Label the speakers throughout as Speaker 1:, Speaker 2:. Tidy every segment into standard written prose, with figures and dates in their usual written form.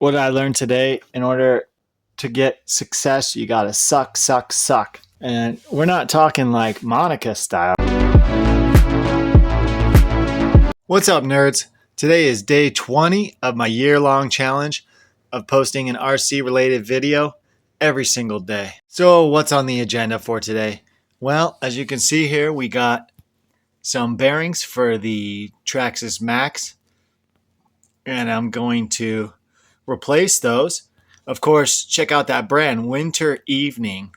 Speaker 1: what I learned today: in order to get success, you gotta suck, suck, suck. And we're not talking like Monica style. What's up, nerds? Today is day 20 of my year-long challenge of posting an RC related video every single day. So what's on the agenda for today? Well, as you can see here, we got some bearings for the Traxxas Maxx, and I'm going to replace those. Of course, check out that brand, Winter Evening,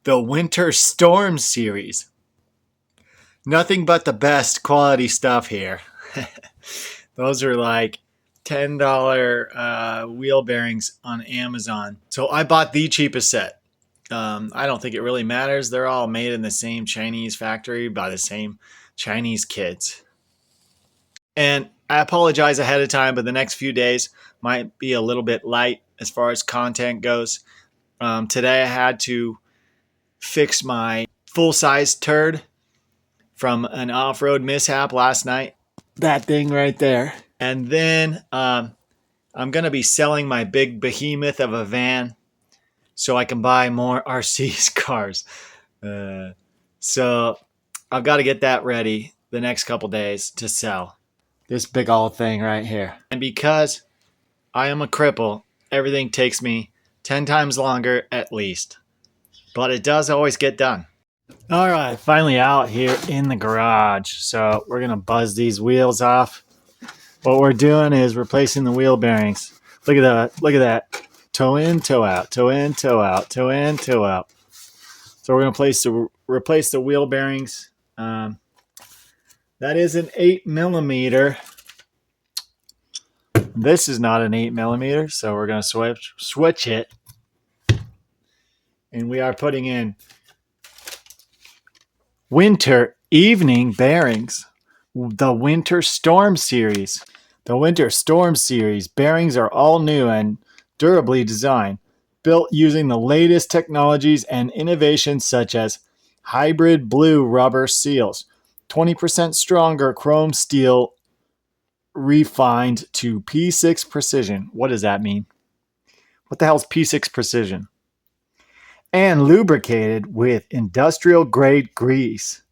Speaker 1: the Winter Storm series. Nothing but the best quality stuff here. Those are like $10 wheel bearings on Amazon. So I bought the cheapest set. I don't think it really matters. They're all made in the same Chinese factory by the same Chinese kids. And I apologize ahead of time, but the next few days might be a little bit light as far as content goes. Today I had to fix my full-size turd from an off-road mishap last night. That thing right there. And then I'm going to be selling my big behemoth of a van so I can buy more RC cars. So I've got to get that ready the next couple days to sell. This big old thing right here. And because I am a cripple, everything takes me 10 times longer at least. But it does always get done. All right, finally out here in the garage. So we're going to buzz these wheels off. What we're doing is replacing the wheel bearings. Look at that. Look at that. Toe in, toe out, toe in, toe out, toe in, toe out. So we're going to replace the wheel bearings. That is an 8mm. This is not an 8mm, so we're going to switch it. And we are putting in Winter Evening bearings. The Winter Storm series. The Winter Storm series bearings are all new and durably designed, built using the latest technologies and innovations such as hybrid blue rubber seals, 20% stronger chrome steel refined to P6 precision. What does that mean? What the hell is P6 precision? And lubricated with industrial grade grease.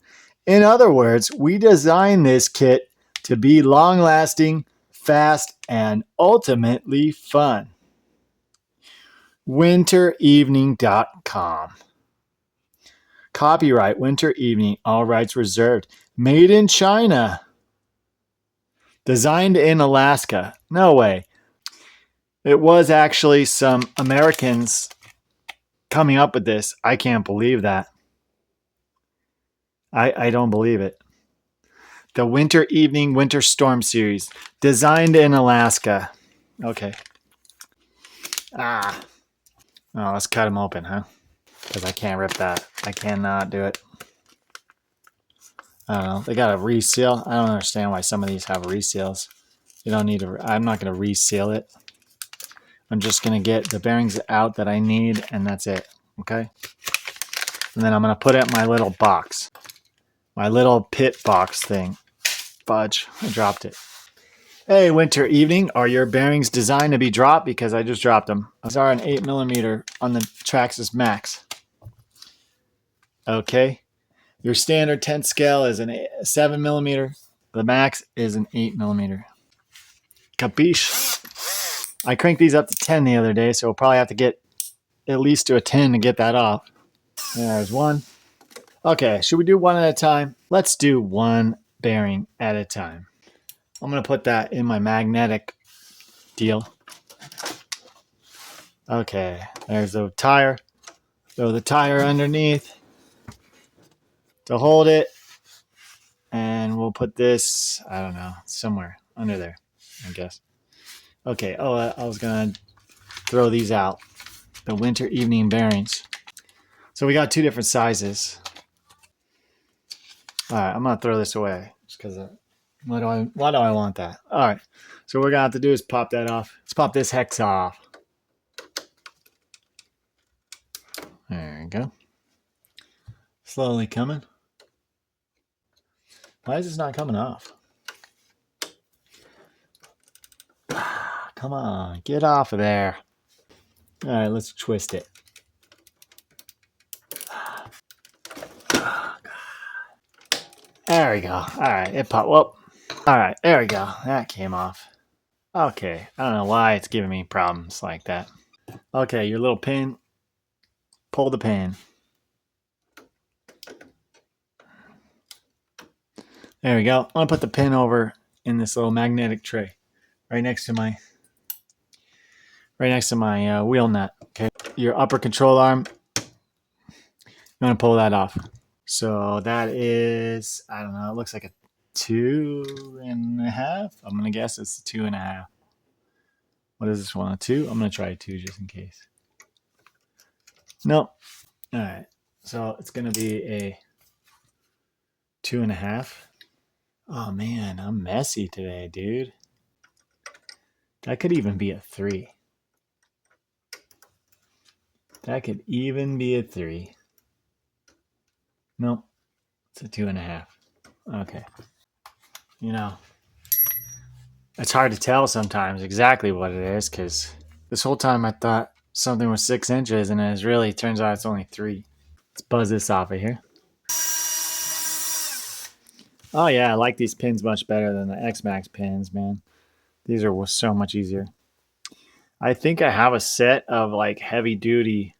Speaker 1: In other words, we designed this kit to be long lasting, fast, and ultimately fun. WinterEvening.com. Copyright Winter Evening, all rights reserved. Made in China. Designed in Alaska. No way. It was actually some Americans coming up with this. I can't believe that. I don't believe it. The Winter Evening Winter Storm series. Designed in Alaska. Okay. Oh, let's cut them open, huh? Because I can't rip that. I cannot do it. I don't know. They got a reseal. I don't understand why some of these have reseals. You don't need to. I'm not going to reseal it. I'm just going to get the bearings out that I need, and that's it. Okay? And then I'm going to put it in my little box. My little pit box thing. Fudge. I dropped it. Hey, Winter Evening. Are your bearings designed to be dropped? Because I just dropped them. These are an 8mm on the Traxxas Maxx. Okay. Your standard 10 scale is a 7mm. The Max is an 8mm. Capiche? I cranked these up to 10 the other day, so we'll probably have to get at least to a 10 to get that off. There's one. Okay, should we do one at a time? Let's do one bearing at a time. I'm going to put that in my magnetic deal. Okay, there's the tire. Throw the tire underneath to hold it. And we'll put this, I don't know, somewhere under there, I guess. Okay, I was going to throw these out. The Winter Evening bearings. So we got two different sizes. All right, I'm going to throw this away just because why do I want that? All right, so what we're going to have to do is pop that off. Let's pop this hex off. There we go. Slowly coming. Why is this not coming off? Come come on, get off of there. All right, let's twist it. There we go. All right, it popped. Well, all right, there we go. That came off. Okay, I don't know why it's giving me problems like that. Okay, your little pin. Pull the pin. There we go. I'm gonna put the pin over in this little magnetic tray, right next to my wheel nut. Okay, your upper control arm. I'm gonna pull that off. So that is, I don't know, it looks like a 2.5. I'm gonna guess it's a 2.5. What is this one? A 2? I'm gonna try a 2 just in case. Nope. All right. So it's gonna be a 2.5. Oh man, I'm messy today, dude. That could even be a 3. That could even be a 3. Nope. It's a 2.5. Okay. You know, it's hard to tell sometimes exactly what it is because this whole time I thought something was 6 inches and it really turns out it's only 3. Let's buzz this off of here. Oh yeah, I like these pins much better than the X Max pins, man. These are so much easier. I think I have a set of like heavy duty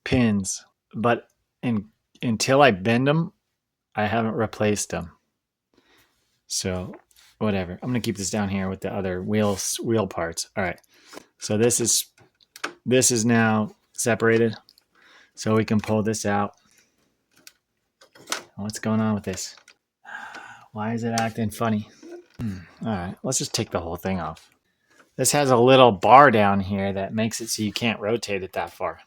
Speaker 1: pins, but until I bend them, I haven't replaced them. So whatever. I'm gonna keep this down here with the other wheel parts. All right. So this is now separated, so we can pull this out. What's going on with this? Why is it acting funny? All right, let's just take the whole thing off. This has a little bar down here that makes it so you can't rotate it that far.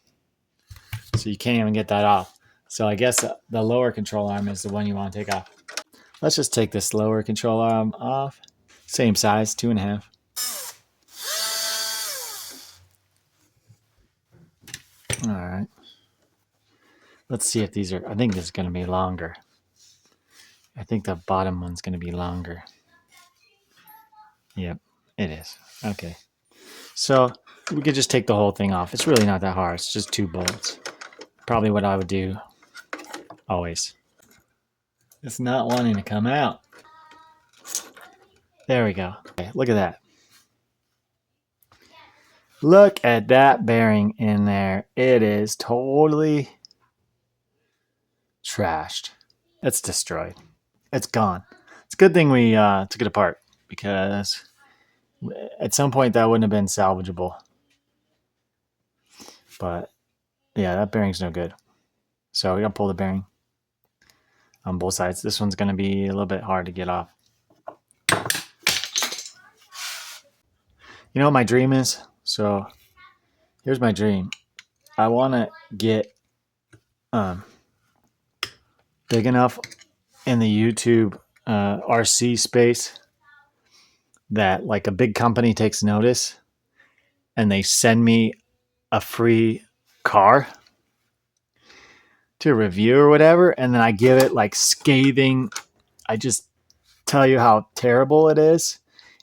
Speaker 1: So you can't even get that off. So I guess the lower control arm is the one you want to take off. Let's just take this lower control arm off. Same size, 2.5. All right. Let's see if these are, I think this is going to be longer. I think the bottom one's going to be longer. Yep, it is. Okay. So we could just take the whole thing off. It's really not that hard. It's just 2 bolts. Probably what I would do always. It's not wanting to come out. There we go. Okay, look at that. Look at that bearing in there. It is totally trashed. It's destroyed. It's gone. It's a good thing we took it apart because at some point that wouldn't have been salvageable. But yeah, that bearing's no good. So we gotta pull the bearing on both sides. This one's gonna be a little bit hard to get off. You know what my dream is? So here's my dream. I want to get big enough in the YouTube RC space that like a big company takes notice and they send me a free car to review or whatever, and then I give it like scathing. I just tell you how terrible it is,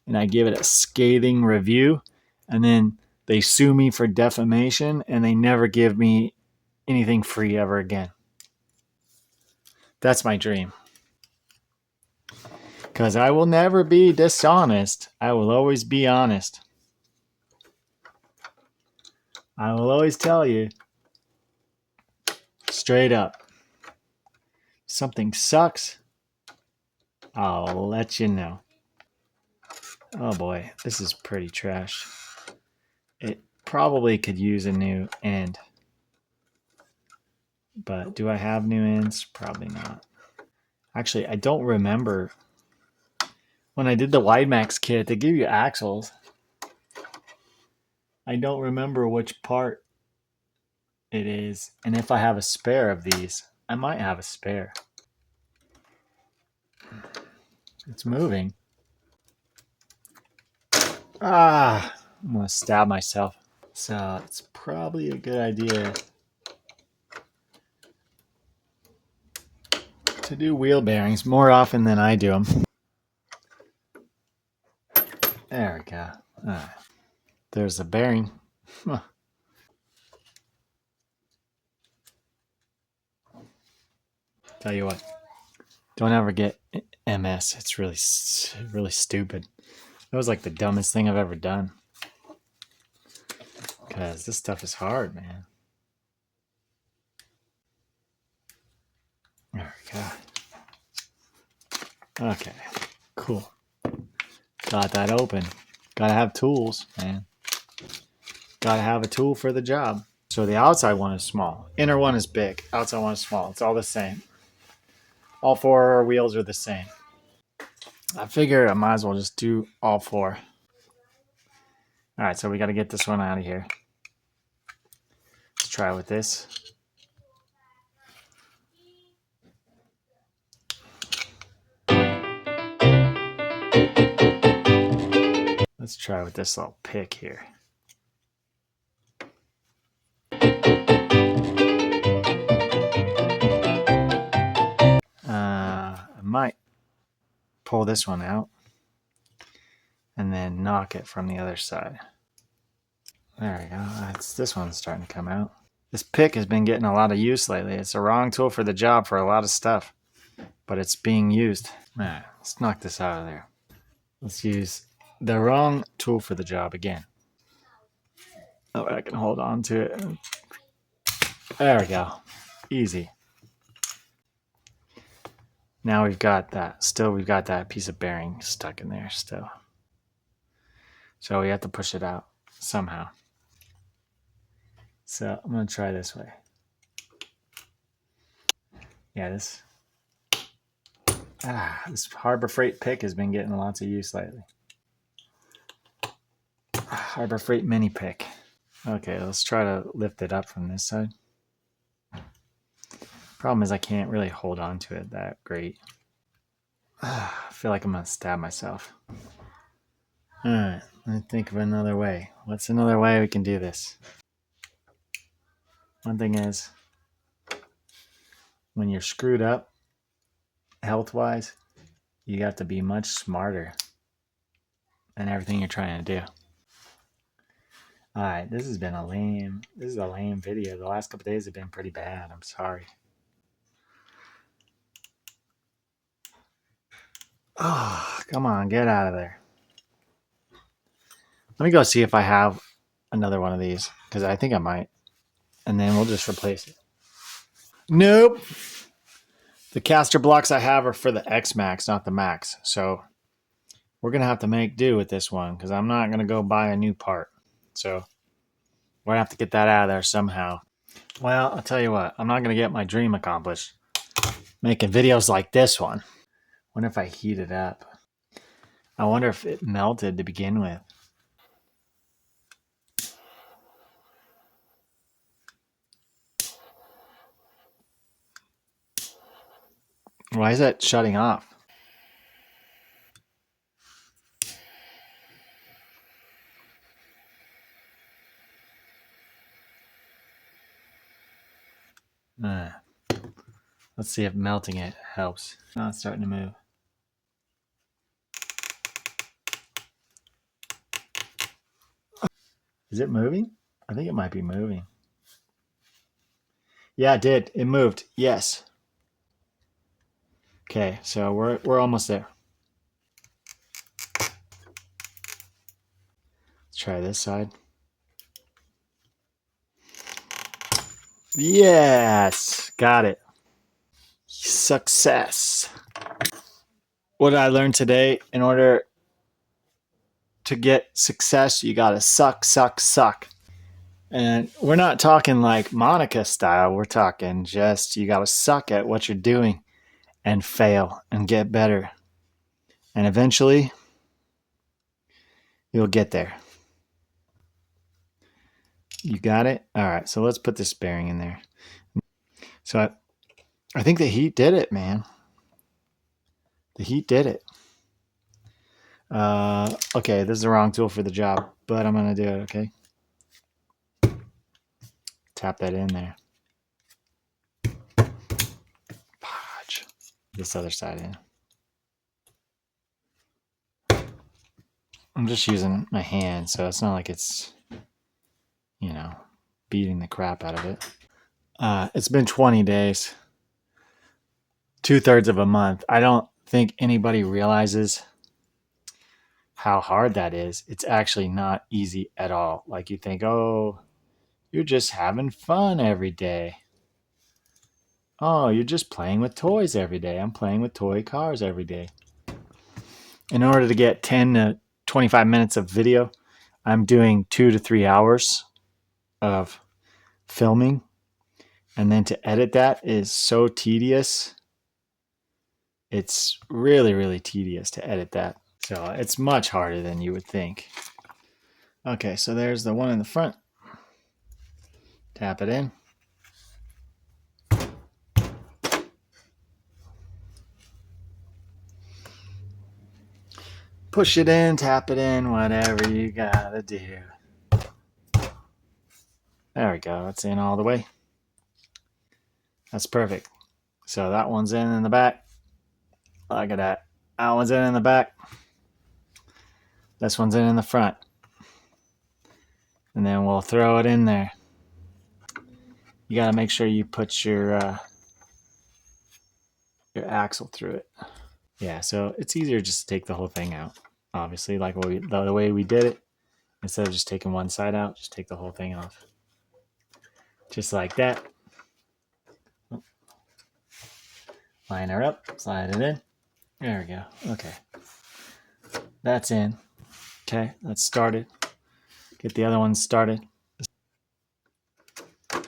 Speaker 1: and I give it a scathing review, and then they sue me for defamation, and they never give me anything free ever again. That's my dream. Because I will never be dishonest. I will always be honest. I will always tell you straight up. Something sucks, I'll let you know. Oh boy, this is pretty trash. It probably could use a new end. But do I have new ends? Probably not. Actually, I don't remember. When I did the Wide Max kit, they give you axles. I don't remember which part it is. And if I have a spare of these, I might have a spare. It's moving. Ah, I'm going to stab myself. So it's probably a good idea to do wheel bearings more often than I do them. There we go. All right. There's a bearing. Huh. Tell you what, don't ever get MS. It's really stupid. That was like the dumbest thing I've ever done. Because this stuff is hard, man. There we go. Okay, cool. Got that open. Gotta have tools, man. Gotta have a tool for the job. So the outside one is small. Inner one is big. Outside one is small. It's all the same. All four wheels are the same. I figure I might as well just do all four. All right, so we got to get this one out of here. Let's try with this. Let's try with this little pick here. I might pull this one out and then knock it from the other side. There we go. This one's starting to come out. This pick has been getting a lot of use lately. It's the wrong tool for the job for a lot of stuff, but it's being used. All right, let's knock this out of there. Let's use the wrong tool for the job again. Oh, I can hold on to it. There we go. Easy. Now we've got that. Still, we've got that piece of bearing stuck in there still. So we have to push it out somehow. So I'm going to try this way. Yeah, this Harbor Freight pick has been getting lots of use lately. Harbor Freight mini pick. Okay, let's try to lift it up from this side. Problem is I can't really hold on to it that great. I feel like I'm going to stab myself. All right, let me think of another way. What's another way we can do this? One thing is, when you're screwed up health-wise, you got to be much smarter in everything you're trying to do. All right, this is a lame video. The last couple days have been pretty bad. I'm sorry. Oh, come on, get out of there. Let me go see if I have another one of these, because I think I might. And then we'll just replace it. Nope. The caster blocks I have are for the X Max, not the Max. So we're going to have to make do with this one, because I'm not going to go buy a new part. So we're going to have to get that out of there somehow. Well, I'll tell you what. I'm not going to get my dream accomplished making videos like this one. I wonder if I heat it up. I wonder if it melted to begin with. Why is that shutting off? Let's see if melting it helps. Now it's starting to move. Is it moving? I think it might be moving. Yeah, it did. It moved. Yes. Okay, so we're almost there. Let's try this side. Yes, got it. Success. What did I learn today? In order to get success, you gotta suck, suck, suck. And we're not talking like Monica style. We're talking just you gotta suck at what you're doing and fail and get better. And eventually, you'll get there. You got it? All right, so let's put this bearing in there. So I think the heat did it, man. The heat did it. Okay, this is the wrong tool for the job, but I'm going to do it, okay? Tap that in there. Podge. This other side in. I'm just using my hand, so it's not like it's, beating the crap out of it. It's been 20 days, 2/3 of a month. I don't think anybody realizes how hard that is. It's actually not easy at all. Like you think, oh, you're just having fun every day. Oh, you're just playing with toys every day. I'm playing with toy cars every day. In order to get 10 to 25 minutes of video, I'm doing 2 to 3 hours of filming. And then to edit that is so tedious. It's really, really tedious to edit that. So it's much harder than you would think. Okay, so there's the one in the front. Tap it in. Push it in, tap it in, whatever you gotta do. There we go. That's in all the way. That's perfect. So that one's in the back. Look at that. That one's in the back. This one's in the front. And then we'll throw it in there. You got to make sure you put your axle through it. Yeah, so it's easier just to take the whole thing out. Obviously, like the way we did it. Instead of just taking one side out, just take the whole thing off. Just like that. Line her up, slide it in. There we go. Okay. That's in. Okay, that's started. Get the other one started.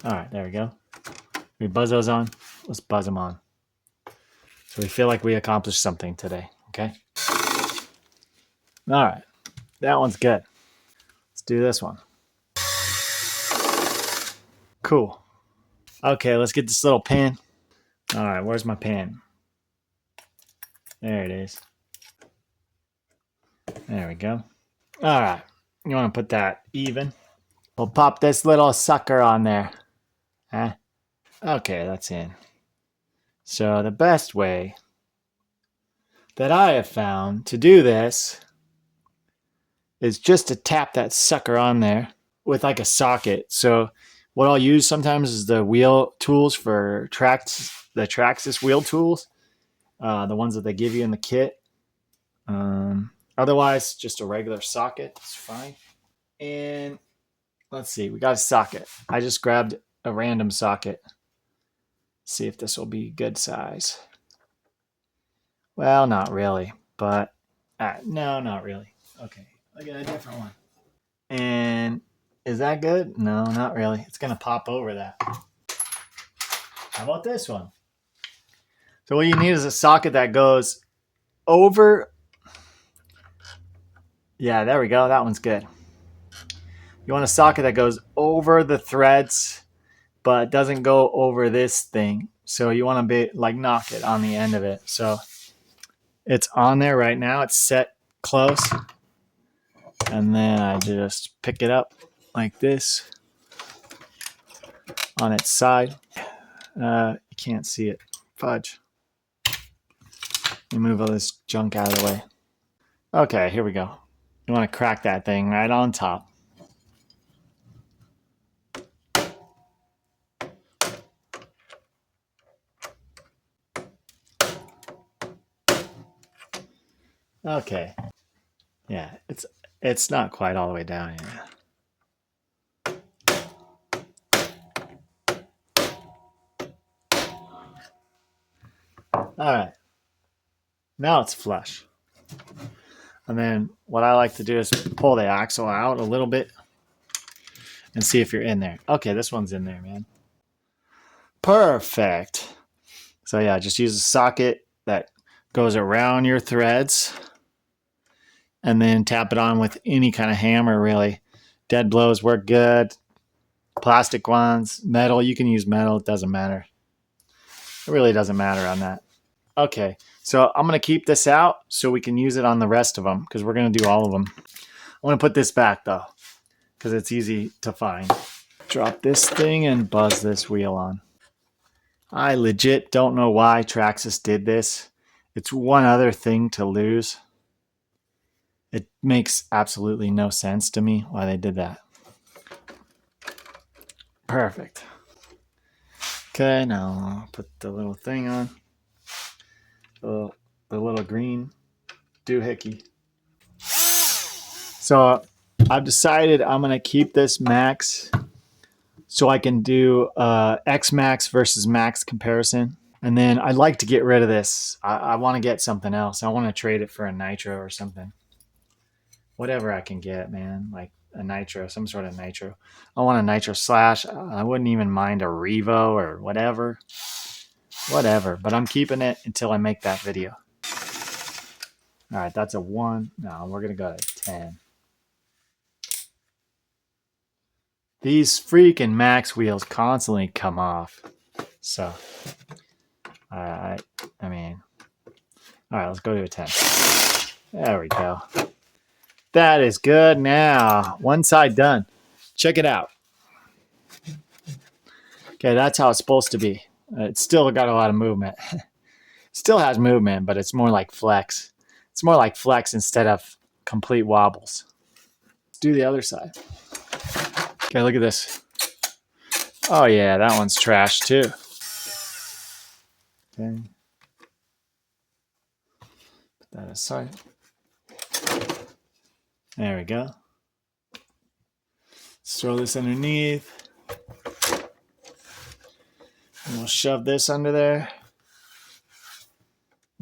Speaker 1: All right, there we go. We buzz those on. Let's buzz them on. So we feel like we accomplished something today, okay? All right, that one's good. Let's do this one. Cool. Okay, let's get this little pin. All right, where's my pin? There it is. There we go. All right, you want to put that even. We'll pop this little sucker on there. Huh? Okay, that's in. So the best way that I have found to do this is just to tap that sucker on there with like a socket. So what I'll use sometimes is the wheel tools for the Traxxas wheel tools, the ones that they give you in the kit. Otherwise, just a regular socket is fine. And let's see, we got a socket. I just grabbed a random socket. See if this will be good size. Well, not really, but no, not really. Okay, I got a different one. And is that good? No, not really. It's gonna pop over that. How about this one? So what you need is a socket that goes over. Yeah, there we go. That one's good. You want a socket that goes over the threads, but doesn't go over this thing. So you want to be like knock it on the end of it. So it's on there right now. It's set close. And then I just pick it up like this on its side. You can't see it. Fudge. Let me move all this junk out of the way. Okay, here we go. You want to crack that thing right on top. Okay. Yeah, it's not quite all the way down yet. All right. Now it's flush. And then what I like to do is pull the axle out a little bit and see if you're in there. Okay, this one's in there, man. Perfect. So yeah, just use a socket that goes around your threads and then tap it on with any kind of hammer, really. Dead blows work good. Plastic ones, metal, you can use metal, it doesn't matter. It really doesn't matter on that. Okay, so I'm going to keep this out so we can use it on the rest of them because we're going to do all of them. I'm going to put this back though because it's easy to find. Drop this thing and buzz this wheel on. I legit don't know why Traxxas did this. It's one other thing to lose. It makes absolutely no sense to me why they did that. Perfect. Okay, now I'll put the little thing on. The little green doohickey. So I've decided I'm going to keep this Max so I can do X Max versus Max comparison. And then I'd like to get rid of this. I want to get something else. I want to trade it for a Nitro or something. Whatever I can get, man. Like a Nitro, some sort of Nitro. I want a Nitro Slash. I wouldn't even mind a Revo or whatever. Whatever. But I'm keeping it until I make that video. All right, that's a 1. No, we're going to go to 10. These freaking Max wheels constantly come off. So, I mean, all right, let's go to a 10. There we go. That is good now. One side done. Check it out. Okay, that's how it's supposed to be. It's still got a lot of movement. Still has movement, but it's more like flex. It's more like flex instead of complete wobbles. Let's do the other side. Okay, look at this. Oh yeah, that one's trash too. Okay. Put that aside. There we go. Let's throw this underneath. And we'll shove this under there.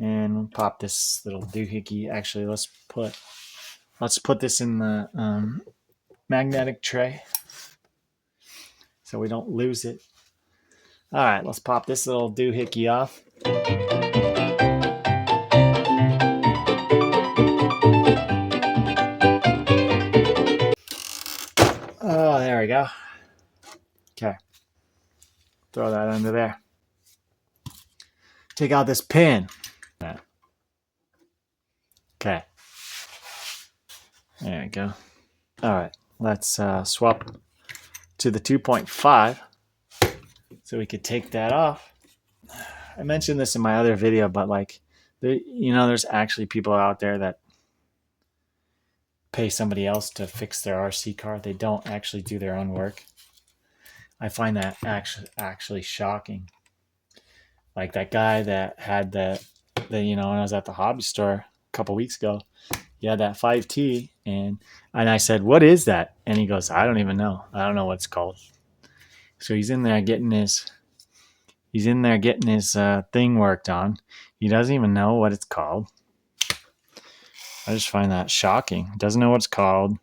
Speaker 1: And we'll pop this little doohickey. Actually, let's put this in the magnetic tray so we don't lose it. All right, let's pop this little doohickey off. Oh, there we go. Okay. Throw that under there. Take out this pin. Okay. There we go. All right. Let's swap to the 2.5 so we could take that off. I mentioned this in my other video, but like, there's actually people out there that pay somebody else to fix their RC car. They don't actually do their own work. I find that actually shocking. Like that guy that had the when I was at the hobby store a couple weeks ago, he had that 5T, and I said, "What is that?" And he goes, "I don't even know. I don't know what it's called." So he's in there getting his thing worked on. He doesn't even know what it's called. I just find that shocking. Doesn't know what it's called.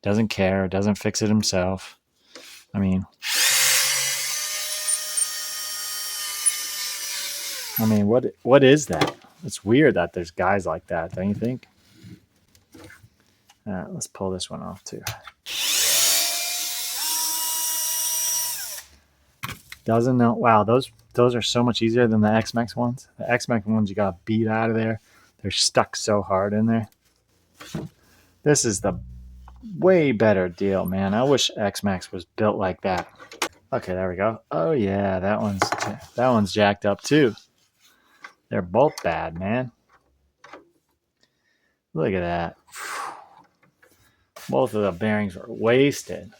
Speaker 1: Doesn't care. Doesn't fix it himself. I mean, what is that? It's weird that there's guys like that, don't you think? Let's pull this one off too. Doesn't know. Wow, those are so much easier than the X-Max ones. The X-Max ones you gotta beat out of there. They're stuck so hard in there. This is the way better deal, man. I wish X-Max was built like that. Okay, there we go. Oh yeah, that one's jacked up too. They're both bad, man. Look at that. Both of the bearings are wasted.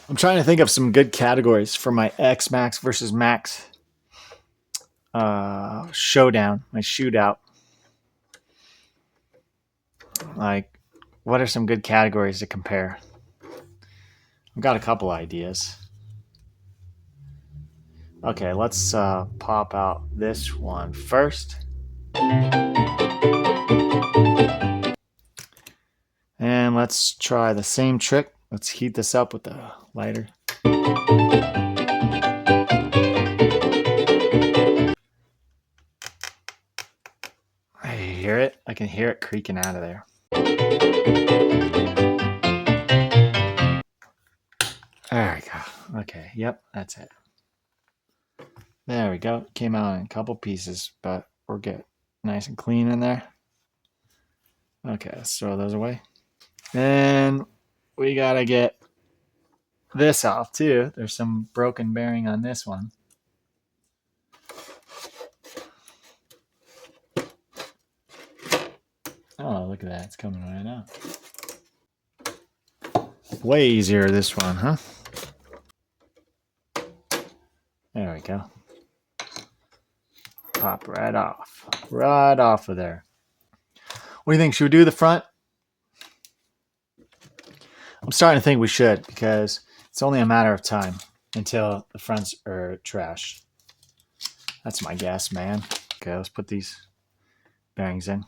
Speaker 1: I'm trying to think of some good categories for my X Max versus Max showdown, my shootout. Like, what are some good categories to compare? I've got a couple ideas. Okay, let's pop out this one first. And let's try the same trick. Let's heat this up with the lighter. I hear it. I can hear it creaking out of there. There we go. Okay, yep, that's it. There we go. Came out in a couple pieces, but we're good. Nice and clean in there. Okay, let's throw those away. Then we gotta get this off too. There's some broken bearing on this one. Oh, look at that. It's coming right out. Way easier this one, huh? There we go. Pop right off. Right off of there. What do you think? Should we do the front? I'm starting to think we should because it's only a matter of time until the fronts are trash. That's my guess, man. Okay, let's put these bearings in.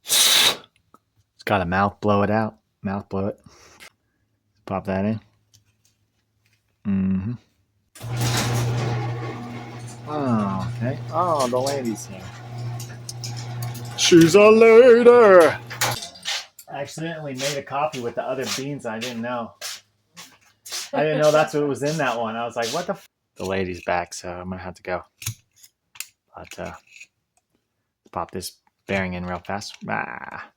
Speaker 1: It's got a mouth, blow it out. Mouth, blow it. Pop that in. Mm-hmm. Oh, okay. Oh, the lady's here. She's a lady. I accidentally made a copy with the other beans. I didn't know. I didn't know that's what was in that one. I was like, what the The lady's back, so I'm going to have to go. But pop this bearing in real fast. Ah.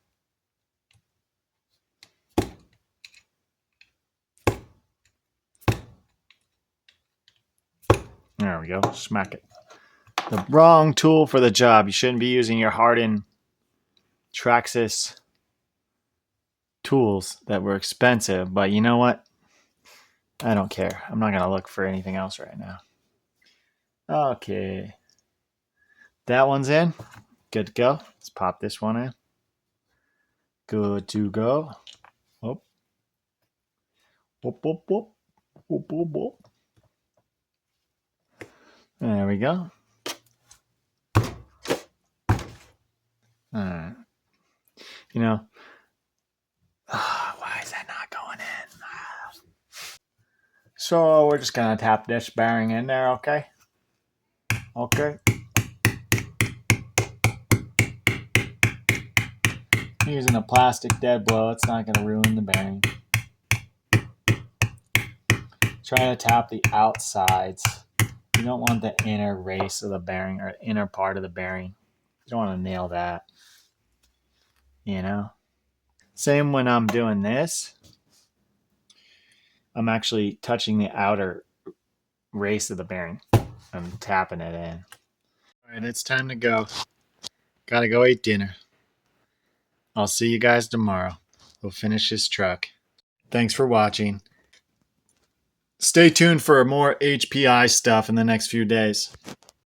Speaker 1: There we go. Smack it. The wrong tool for the job. You shouldn't be using your hardened Traxxas tools that were expensive. But you know what? I don't care. I'm not going to look for anything else right now. Okay. That one's in. Good to go. Let's pop this one in. Good to go. Whoop. Whoop, whoop, whoop. Whoop, whoop, whoop. There we go. Alright. You know, why is that not going in? So we're just going to tap this bearing in there, okay? Okay. Using a plastic dead blow, it's not going to ruin the bearing. Try to tap the outsides. You don't want the inner race of the bearing or inner part of the bearing. You don't want to nail that. You know? Same when I'm doing this. I'm actually touching the outer race of the bearing. I'm tapping it in. All right, it's time to go. Gotta go eat dinner. I'll see you guys tomorrow. We'll finish this truck. Thanks for watching. Stay tuned for more HPI stuff in the next few days.